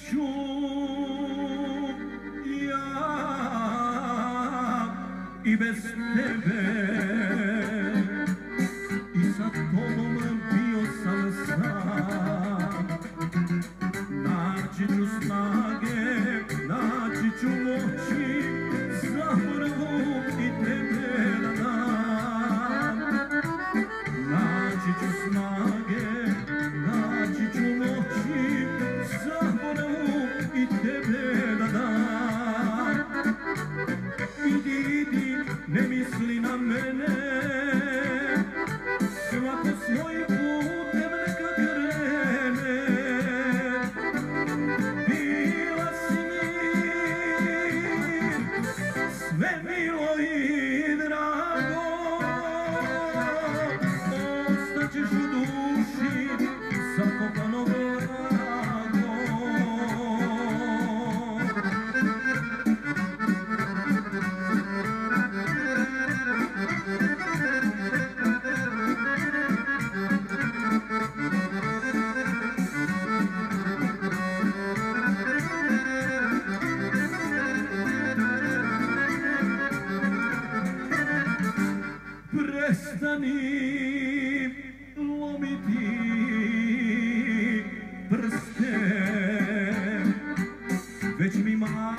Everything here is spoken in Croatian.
ću ja i bez tebe, i sa tobom bio sam sam. Naći ću snage, naći ću moći, za prvu i tebe da dam. Naći ću snage, naći ću moći, za prvu i tebe da dam. Idi, ne misli na mene, svako svojim putem neka krene. Bila si mi sve milo i drago, ostaćeš u duši zakopano blago. Prestani lomiti prste, već mi malo